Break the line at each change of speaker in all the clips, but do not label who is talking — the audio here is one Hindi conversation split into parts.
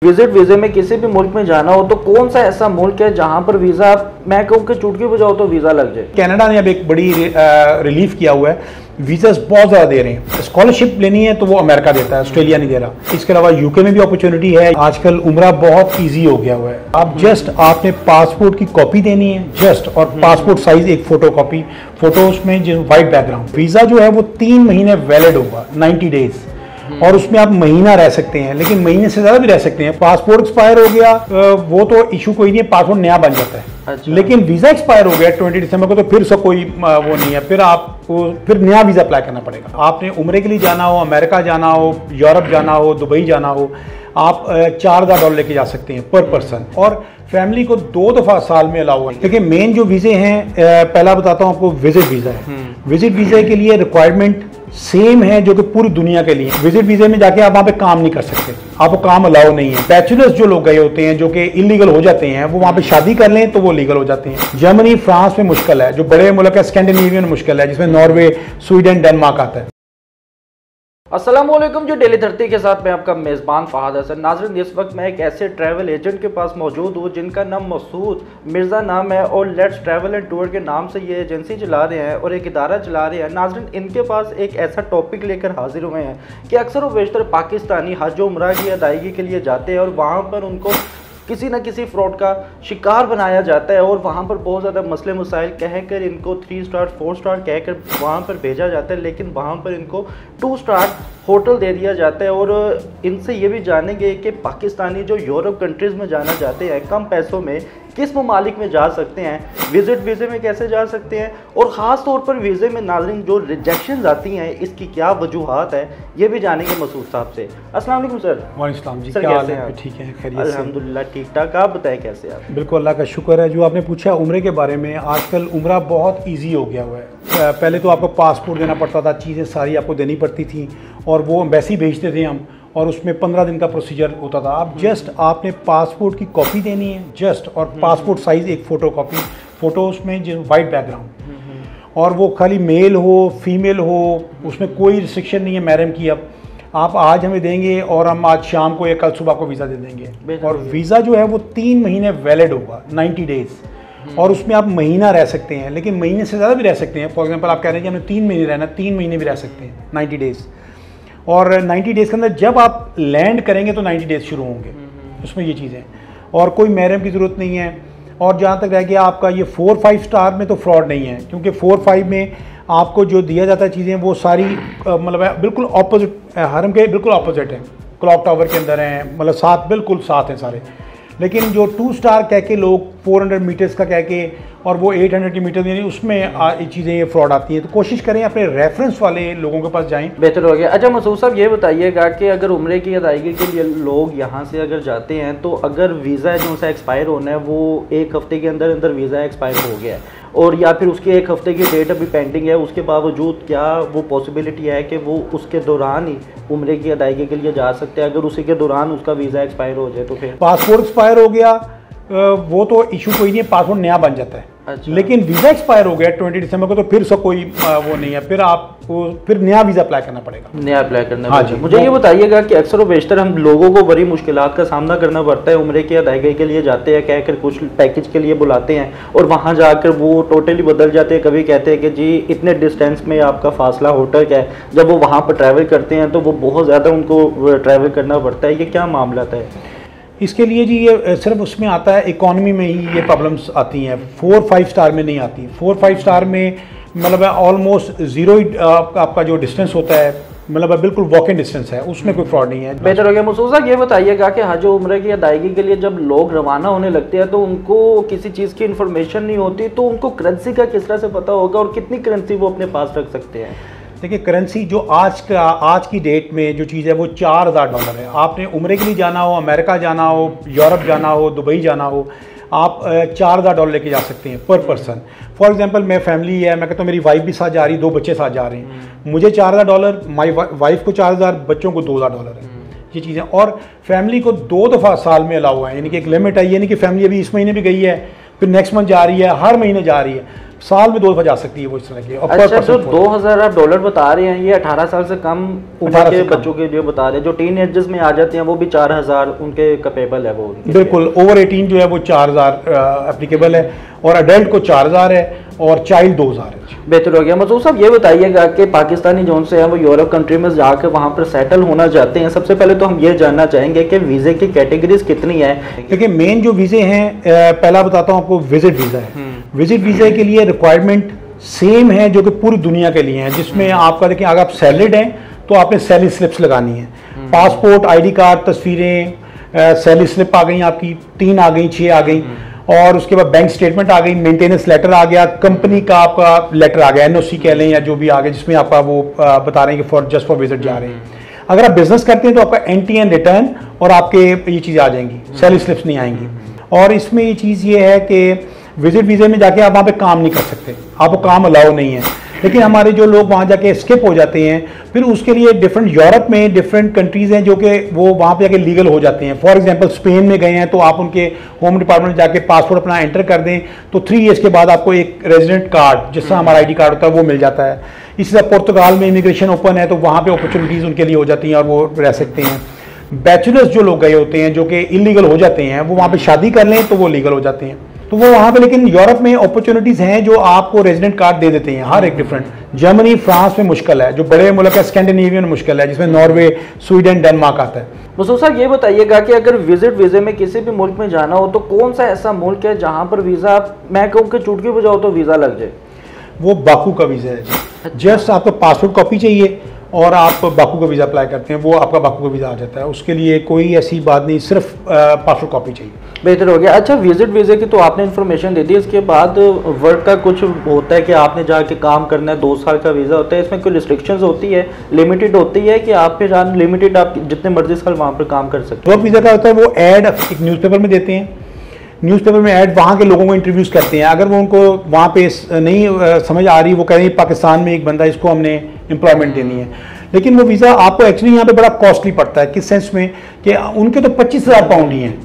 विजिट वीज़े में किसी भी मुल्क में जाना हो तो कौन सा ऐसा मुल्क है जहां पर वीज़ा मैं कहूँ कि चुटकी बजाओ तो वीज़ा लग जाए।
कनाडा ने अब एक बड़ी रिलीफ किया हुआ है, वीज़ास बहुत ज़्यादा दे रहे हैं। स्कॉलरशिप लेनी है तो वो अमेरिका देता है, ऑस्ट्रेलिया नहीं दे रहा। इसके अलावा यूके में भी अपॉर्चुनिटी है। आजकल उम्रा बहुत इजी हो गया हुआ है। आप जस्ट आपने पासपोर्ट की कॉपी देनी है जस्ट, और पासपोर्ट साइज एक फोटो कॉपी, फोटो उसमें जो वाइट बैकग्राउंड। वीज़ा जो है वो 3 महीने वैलिड होगा, 90 डेज, और उसमें आप महीना रह सकते हैं, लेकिन महीने से ज्यादा भी रह सकते हैं। पासपोर्ट एक्सपायर हो गया वो तो इशू कोई नहीं है, पासपोर्ट नया बन जाता है।
अच्छा।
लेकिन वीजा एक्सपायर हो गया 20 दिसंबर को तो फिर से कोई वो नहीं है, फिर आपको फिर नया वीजा अप्लाई करना पड़ेगा। आपने उम्रे के लिए जाना हो, अमेरिका जाना हो, यूरोप जाना हो, दुबई जाना हो, आप $4000 लेके जा सकते हैं पर पर्सन, और फैमिली को 2 दफा साल में अलाउ है। देखिए मेन जो वीजे हैं, पहला बताता हूँ आपको, विजिट वीजा है। विजिट वीजा के लिए रिक्वायरमेंट सेम है जो कि पूरी दुनिया के लिए। विजिट वीजे में जाके आप वहाँ पे काम नहीं कर सकते, आपको काम अलाउ नहीं है। बैचलर्स जो लोग गए होते हैं जो कि इलीगल हो जाते हैं, वो वहाँ पे शादी कर लें तो वो लीगल हो जाते हैं। जर्मनी, फ्रांस में मुश्किल है, जो बड़े मुल्क है स्कैंडिनेवियन में मुश्किल है, जिसमें नॉर्वे, स्वीडन, डेनमार्क आता है।
अस्सलाम वालेकुम, जो डेली धरती के साथ मैं आपका मेज़बान फ़हाद हसन। नाज़रीन, इस वक्त मैं एक ऐसे ट्रैवल एजेंट के पास मौजूद हूँ जिनका नाम मसूद मिर्ज़ा नाम है और लेट्स ट्रैवल एंड टूर के नाम से ये एजेंसी चला रहे हैं और एक इदारा चला रहे हैं। नाज़रीन, इनके पास एक ऐसा टॉपिक लेकर हाजिर हुए हैं कि अक्सर व बेशतर पाकिस्तानी हज व उम्रा की अदायगी के लिए जाते हैं और वहाँ पर उनको किसी न किसी फ्रॉड का शिकार बनाया जाता है और वहाँ पर बहुत ज़्यादा मसले मसाइल कहकर इनको 3 स्टार 4 स्टार कहकर वहाँ पर भेजा जाता है, लेकिन वहाँ पर इनको 2 स्टार होटल दे दिया जाता है। और इनसे ये भी जानेंगे कि पाकिस्तानी जो यूरोप कंट्रीज़ में जाना चाहते हैं कम पैसों में किस ममालिक में जा सकते हैं, विजिट वीज़े में कैसे जा सकते हैं, और ख़ास तौर पर वीज़े में नाज़रीन जो रिजेक्शन आती हैं इसकी क्या वजूहत है, ये भी जानेंगे मसूद साहब से। अस्सलाम वालेकुम सर।
वालेकुम जी,
सर
क्या हाल
कैसे
है?
हैं?
ठीक है, खैरियत से।
अल्हम्दुलिल्लाह ठीक ठाक। आप बताएं कैसे आप?
बिल्कुल, अल्लाह का शुक्र है। जो आपने पूछा उम्रे के बारे में, आजकल उम्रा बहुत इजी हो गया हुआ है। पहले तो आपको पासपोर्ट देना पड़ता था, चीज़ें सारी आपको देनी पड़ती थी और वो एम्बेसी भेजते थे हम, और उसमें 15 दिन का प्रोसीजर होता था। आप जस्ट आपने पासपोर्ट की कॉपी देनी है जस्ट, और पासपोर्ट साइज़ एक फ़ोटो कॉपी, फ़ोटो उसमें जो वाइट बैकग्राउंड, और वो खाली मेल हो फीमेल हो, उसमें कोई रिस्ट्रिक्शन नहीं है मैरम की। अब आप आज हमें देंगे और हम आज शाम को या कल सुबह को वीज़ा दे देंगे, और वीज़ा जो है वो 3 महीने वैलिड होगा, 90 डेज़, और उसमें आप महीना रह सकते हैं, लेकिन महीने से ज़्यादा भी रह सकते हैं। फॉर एग्जांपल आप कह रहे हैं कि हमें 3 महीने रहना, 3 महीने भी रह सकते हैं, 90 डेज़। और 90 डेज़ के अंदर जब आप लैंड करेंगे तो 90 डेज़ शुरू होंगे, उसमें ये चीज़ें, और कोई महरम की ज़रूरत नहीं है। और जहाँ तक रह गया आपका ये 4-5 स्टार में, तो फ्रॉड नहीं है, क्योंकि 4-5 में आपको जो दिया जाता है चीज़ें वो सारी मतलब बिल्कुल ऑपोजिट, हरम के बिल्कुल ऑपोजिट है। क्लॉक टावर के अंदर हैं, मतलब साथ बिल्कुल साथ हैं सारे। लेकिन जो 2 स्टार कह के लोग 400 मीटर्स का कह के और वो 800 की मीटर यानी उसमें ये चीज़ें ये फ्रॉड आती हैं। तो कोशिश करें अपने रेफरेंस वाले लोगों के पास जाएं,
बेहतर हो गया। अच्छा मसूद साहब, ये बताइएगा कि अगर उम्रे की अदायगी के लिए लोग यहाँ से अगर जाते हैं तो अगर वीज़ा जो सा एक्सपायर होना है वो 1 हफ्ते के अंदर अंदर वीज़ा एक्सपायर हो गया है, और या फिर उसके 1 हफ्ते की डेट अभी पेंडिंग है, उसके बावजूद क्या वो पॉसिबिलिटी है कि वो उसके दौरान ही उम्रे की अदायगी के लिए जा सकते हैं? अगर उसी के दौरान उसका वीज़ा एक्सपायर हो जाए तो फिर
पासपोर्ट एक्सपायर हो गया वो तो इशू कोई नहीं है, पासपोर्ट नया बन जाता है।
अच्छा।
लेकिन वीज़ा एक्सपायर हो गया 20 दिसंबर को तो फिर से कोई वो नहीं है, फिर आपको फिर नया वीज़ा अप्लाई करना पड़ेगा,
नया अप्लाई करना
हाँ
पड़ेगा।
जी।
मुझे ये बताइएगा कि अक्सर व बेशतर हम लोगों को बड़ी मुश्किलात का सामना करना पड़ता है। उम्रे की अदायगी के लिए जाते हैं कहकर कुछ पैकेज के लिए बुलाते हैं और वहाँ जाकर वो टोटली बदल जाते हैं। कभी कहते हैं कि जी इतने डिस्टेंस में आपका फासला होटल का है, जब वो वहाँ पर ट्रैवल करते हैं तो वो बहुत ज़्यादा उनको ट्रैवल करना पड़ता है। ये क्या मामला है?
इसके लिए जी ये सिर्फ उसमें आता है, इकॉनमी में ही ये प्रॉब्लम्स आती हैं, 4-5 स्टार में नहीं आती। 4-5 स्टार में मतलब ऑलमोस्ट ज़ीरो ही आपका जो डिस्टेंस होता है, मतलब बिल्कुल वॉक इन डिस्टेंस है, उसमें कोई फ्रॉड नहीं है।
बेहतर हो गया। मसूद साहब, ये बताइएगा कि हज उम्रे की अदायगी के लिए जब लोग रवाना होने लगते हैं तो उनको किसी चीज़ की इन्फॉर्मेशन नहीं होती, तो उनको करेंसी का किस तरह से पता होगा और कितनी करेंसी वो अपने पास रख सकते हैं?
देखिए करेंसी जो आज की डेट में जो चीज़ है वो $4000 है। आपने उम्रे के लिए जाना हो, अमेरिका जाना हो, यूरोप जाना हो, दुबई जाना हो, आप $4000 लेके जा सकते हैं पर पर्सन। फॉर एग्जांपल मैं फैमिली है, मैं कहता हूँ मेरी वाइफ भी साथ जा रही है, 2 बच्चे साथ जा रहे हैं, मुझे $4000, माई वाइफ को 4000, बच्चों को $2000 है। ये चीज़ें, और फैमिली को 2 दफ़ा साल में अलाउ है, यानी कि एक लिमिट है, ये नहीं कि फैमिली अभी इस महीने भी गई है फिर नेक्स्ट मंथ जा रही है, हर महीने जा रही है। साल में 2 दफा जा सकती है वो इस तरह की।
अच्छा, जो 2000 आप डॉलर बता रहे हैं, ये 18 साल से कम उम्र के बच्चों के जो बता रहे हैं, जो टीन एजर्स में आ जाते हैं वो भी 4000 उनके कैपेबल है वो।
बिल्कुल, ओवर 18 जो है वो 4000 एप्लीकेबल है, और अडल्ट को 4000 है, और चाइल्ड 2000 है।
बेहतर हो गया। मसूद साहब ये बताइएगा कि पाकिस्तानी जोन से हैं वो यूरोप कंट्री में जाकर वहाँ पर सेटल होना चाहते हैं, सबसे पहले तो हम ये जानना चाहेंगे कि वीज़े की कैटेगरीज कितनी है?
देखिए, मेन जो वीज़े हैं, पहला बताता हूँ आपको, विजिट वीज़ा है। विजिट वीज़ा के लिए रिक्वायरमेंट सेम है जो कि पूरी दुनिया के लिए है, जिसमें आपका देखिए, अगर आप सैलरीड हैं तो आपने सैलरी स्लिप्स लगानी है, पासपोर्ट, ID कार्ड, तस्वीरें, सैलरी स्लिप आ गई आपकी, 3 आ गई, 6 आ गई, और उसके बाद बैंक स्टेटमेंट आ गई, मेंटेनेंस लेटर आ गया, कंपनी का आपका लेटर आ गया, NOC कह लें या जो भी आ गया, जिसमें आपका वो बता रहे हैं कि जस्ट फॉर विजिट जा रहे हैं। अगर आप बिजनेस करते हैं तो आपका NTN रिटर्न और आपके ये चीज़ें आ जाएंगी, सैलरी स्लिप्स नहीं आएंगी। और इसमें ये चीज़ ये है कि विजिट वीज़े में जाके आप वहाँ पे काम नहीं कर सकते, आपको काम अलाउ नहीं है। लेकिन हमारे जो लोग वहाँ जाके स्किप हो जाते हैं, फिर उसके लिए डिफरेंट यूरोप में डिफरेंट कंट्रीज़ हैं जो कि वो वहाँ पे जाके लीगल हो जाते हैं। फॉर एग्जांपल स्पेन में गए हैं तो आप उनके होम डिपार्टमेंट में जाके पासपोर्ट अपना एंटर कर दें तो 3 ईयर्स के बाद आपको एक रेजिडेंट कार्ड, जिससे हमारा ID कार्ड होता है, वो मिल जाता है। इसी तरह पुर्तगाल में इमिग्रेशन ओपन है तो वहाँ पर अपॉर्चुनिटीज़ उनके लिए हो जाती हैं और वो रह सकते हैं। बैचलर्स जो लोग गए होते हैं जो कि इलीगल हो जाते हैं, वो वहाँ पर शादी कर लें तो वो लीगल हो जाते हैं, तो वो वहाँ पे। लेकिन यूरोप में अपॉर्चुनिटीज़ हैं जो आपको रेजिडेंट कार्ड दे देते हैं, हर एक डिफरेंट। जर्मनी, फ्रांस में मुश्किल है, जो बड़े मुल्क है स्कैंडिनेवियन में मुश्किल है, जिसमें नॉर्वे, स्वीडन, डेनमार्क आता है।
मसूद साहब ये बताइएगा कि अगर विजिट वीज़े में किसी भी मुल्क में जाना हो तो कौन सा ऐसा मुल्क है जहाँ पर वीज़ा, मैं कहूँ कि चुटकी बजाओ तो वीज़ा लग जाए?
वो बाकू का वीज़ा है। जस्ट आपको पासपोर्ट कॉपी चाहिए और आप बाकू का वीज़ा अप्लाई करते हैं, वो आपका बाकू का वीज़ा आ जाता है। उसके लिए कोई ऐसी बात नहीं, सिर्फ पासपोर्ट कॉपी चाहिए।
बेहतर हो गया। अच्छा, विजिट वीज़े की तो आपने इन्फॉर्मेशन दे दी, इसके बाद वर्क का कुछ होता है कि आपने जाके काम करना है, 2 साल का वीज़ा होता है, इसमें कोई रिस्ट्रिक्शंस होती है, लिमिटेड होती है कि आप पे जान लिमिटेड, आप जितने मर्जी साल वहाँ पर काम कर सकते हैं?
वर्क वीज़ा का होता है, वो ऐड एक न्यूज़पेपर में देते हैं, न्यूज़पेपर में ऐड वहाँ के लोगों को इंटरव्यूज़ करते हैं। अगर वो उनको वहाँ पे नहीं समझ आ रही, वो कह रहे हैं पाकिस्तान में एक बंदा, इसको हमने एम्प्लॉयमेंट देनी है, लेकिन वो वीज़ा आपको एक्चुअली यहाँ पे बड़ा कॉस्टली पड़ता है। किस सेंस में कि उनके तो 25,000 पाउंड ही हैं,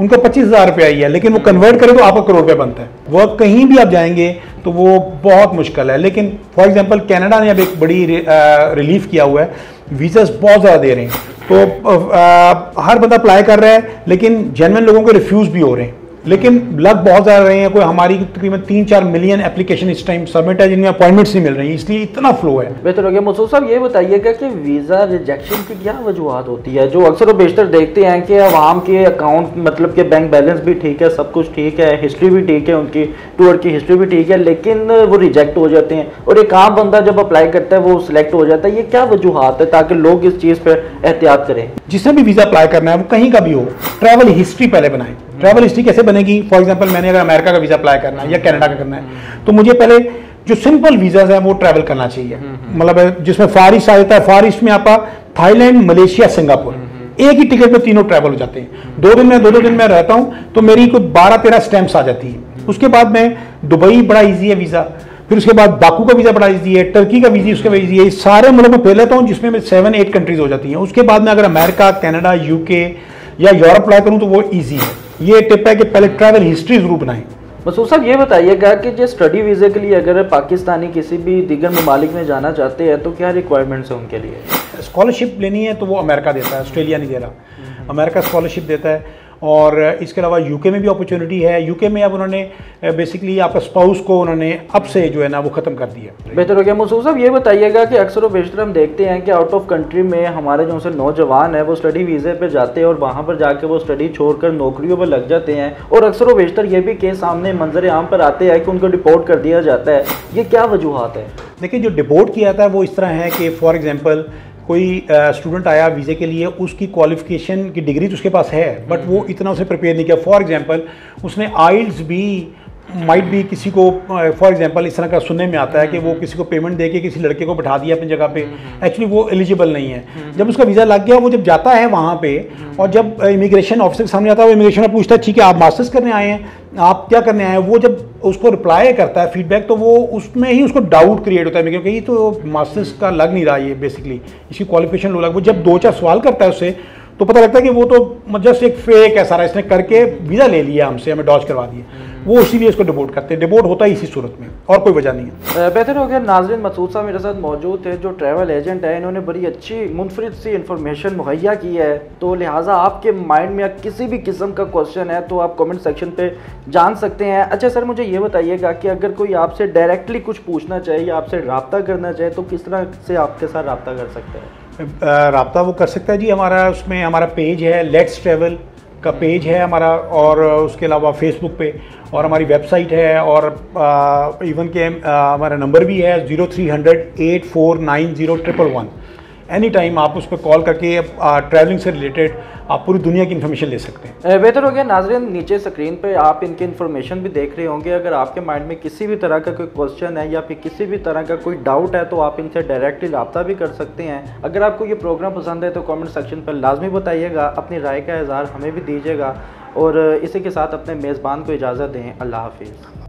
उनका 25,000 रुपया ही है, लेकिन वो कन्वर्ट करें तो आपका करोड़ रुपया बनता है। वर्क कहीं भी आप जाएंगे तो वो बहुत मुश्किल है। लेकिन फॉर एग्जांपल कनाडा ने अब एक बड़ी रिलीफ किया हुआ है, वीज़ास बहुत ज़्यादा दे रहे हैं, तो हर बंदा अप्लाई कर रहा है, लेकिन जेन्युइन लोगों को रिफ्यूज़ भी हो रहे हैं, लेकिन लग बहुत ज़्यादा रहे हैं। कोई हमारी तकरीबन 3-4 मिलियन एप्लीकेशन इस टाइम सबमिट है, जिनमें अपॉइंटमेंट्स नहीं मिल रही, इसलिए इतना फ्लो है।
बेहतर हो गया। मसूद साहब ये बताइएगा कि वीज़ा रिजेक्शन की क्या वजूहत होती है? जो अक्सर बेशतर देखते हैं कि अवाम के अकाउंट, मतलब कि बैंक बैलेंस भी ठीक है, सब कुछ ठीक है, हिस्ट्री भी ठीक है, उनकी टूर की हिस्ट्री भी ठीक है, लेकिन वो रिजेक्ट हो जाते हैं, और एक आम बंदा जब अप्लाई करता है वो सिलेक्ट हो जाता है। ये क्या वजूहत है ताकि लोग इस चीज़ पर एहतियात करें?
जिसने भी वीज़ा अप्लाई करना है वो कहीं का भी हो, ट्रैवल हिस्ट्री पहले बनाएं। ट्रैवल हिस्ट्री कैसे बनेगी? फॉर एग्जांपल मैंने अगर अमेरिका का वीज़ा अप्लाई करना है या कनाडा का करना है, तो मुझे पहले जो सिंपल वीज़ाज हैं वो ट्रैवल करना चाहिए, मतलब जिसमें फार ईस्ट आ जाता है। फार ईस्ट में आपका थाईलैंड, मलेशिया, सिंगापुर, एक ही टिकट में तीनों ट्रैवल हो जाते हैं। 2 दिन में 2-2 दिन में रहता हूँ तो मेरी कोई 12-13 स्टैंप्स आ जाती है। उसके बाद मैं दुबई, बड़ा ईजी है वीज़ा, फिर उसके बाद बाकू का वीज़ा बड़ा ईजी है, टर्की का वीज़ा उसका ईजी है, सारे मुल्क में फैल लेता हूँ जिसमें मैं 7-8 कंट्रीज हो जाती हैं। उसके बाद मैं अगर अमेरिका, कनाडा, UK या यूरोप अप्लाई करूँ तो वो ईजी है। ये टिप है कि पहले ट्रैवल हिस्ट्री जरूर बनाएं।
मसूद साहब ये बताइएगा कि जो स्टडी वीज़े के लिए अगर पाकिस्तानी किसी भी दीगर ममालिक में जाना चाहते हैं तो क्या रिक्वायरमेंट्स हैं उनके लिए?
स्कॉलरशिप लेनी है तो वो अमेरिका देता है, ऑस्ट्रेलिया नहीं दे रहा, अमेरिका स्कॉलरशिप देता है। और इसके अलावा UK में भी अपॉर्चुनिटी है। UK में अब उन्होंने बेसिकली आपका स्पाउस को उन्होंने अब से जो है ना वो ख़त्म कर दिया।
बेहतर हो गया। मसूद साहब ये बताइएगा कि अक्सर व बेशतर हम देखते हैं कि आउट ऑफ कंट्री में हमारे जो से नौजवान है वो स्टडी वीज़े पे जाते हैं और वहाँ पर जाके वो स्टडी छोड़कर नौकरियों पर लग जाते हैं, और अक्सर व बेशतर ये भी केस सामने मंजर आम पर आते हैं कि उनको डिपोर्ट कर दिया जाता है। ये क्या वजूहत है?
देखिए, जो डिपोर्ट किया जाता है वो इस तरह है कि फॉर एग्जांपल कोई स्टूडेंट आया वीज़े के लिए, उसकी क्वालिफिकेशन की डिग्री तो उसके पास है, बट वो इतना उसे प्रिपेयर नहीं किया। फॉर एग्जांपल उसने आइल्स भी माइट भी किसी को, फॉर एग्जांपल इस तरह का सुनने में आता है कि वो किसी को पेमेंट दे के किसी लड़के को बैठा दिया अपनी जगह पे, एक्चुअली वो एलिजिबल नहीं है। जब उसका वीज़ा लग गया, वो जब जाता है वहाँ पे और जब इमिग्रेशन ऑफिसर के सामने आता है, वो इमिग्रेशन में पूछता है ठीक है आप मास्टर्स करने आए हैं, आप क्या करने आए हैं, वो जब उसको रिप्लाई करता है फीडबैक, तो वो उसमें ही उसको डाउट क्रिएट होता है क्योंकि ये तो मास्टर्स का लग नहीं रहा, ये बेसिकली इसकी क्वालिफिकेशन लो लग। वो जब 2-4 सवाल करता है उससे तो पता लगता है कि वो तो जस्ट एक फेक है सारा, इसने करके वीज़ा ले लिया हमसे, हमें डॉज करवा दिए। वो इसीलिए इसको डिबोट करते हैं। डिबोट होता ही इसी सूरत में, और कोई वजह नहीं है।
बेहतर हो गया। नाज़रीन, मसूद साहब मेरे साथ मौजूद थे जो ट्रैवल एजेंट है। इन्होंने बड़ी अच्छी मुनफरिद सी इन्फॉर्मेशन मुहैया की है, तो लिहाजा आपके माइंड में किसी भी किस्म का क्वेश्चन है तो आप कमेंट सेक्शन पे जान सकते हैं। अच्छा सर, मुझे ये बताइएगा कि अगर कोई आपसे डायरेक्टली कुछ पूछना चाहे या आपसे रब्ता करना चाहे तो किस तरह से आपके साथ रब्ता कर सकते हैं?
रब्ता वो कर सकता है जी, हमारा उसमें पेज है, लेट्स ट्रैवल का पेज है हमारा, और उसके अलावा फेसबुक पे, और हमारी वेबसाइट है, और इवन के हमारा नंबर भी है 0300 8490 111। एनी टाइम आप उस पर कॉल करके ट्रैवलिंग से रिलेटेड आप पूरी दुनिया की इन्फॉर्मेशन ले सकते हैं।
बेहतर हो गया। नाज़रीन, नीचे स्क्रीन पे आप इनकी इन्फॉर्मेशन भी देख रहे होंगे। अगर आपके माइंड में किसी भी तरह का कोई क्वेश्चन है या फिर किसी भी तरह का कोई डाउट है तो आप इनसे डायरेक्टली रब्ता भी कर सकते हैं। अगर आपको ये प्रोग्राम पसंद है तो कमेंट सेक्शन पर लाजमी बताइएगा, अपनी राय का इज़हार हमें भी दीजिएगा, और इसी के साथ अपने मेज़बान को इजाज़त दें। अल्लाह हाफिज़।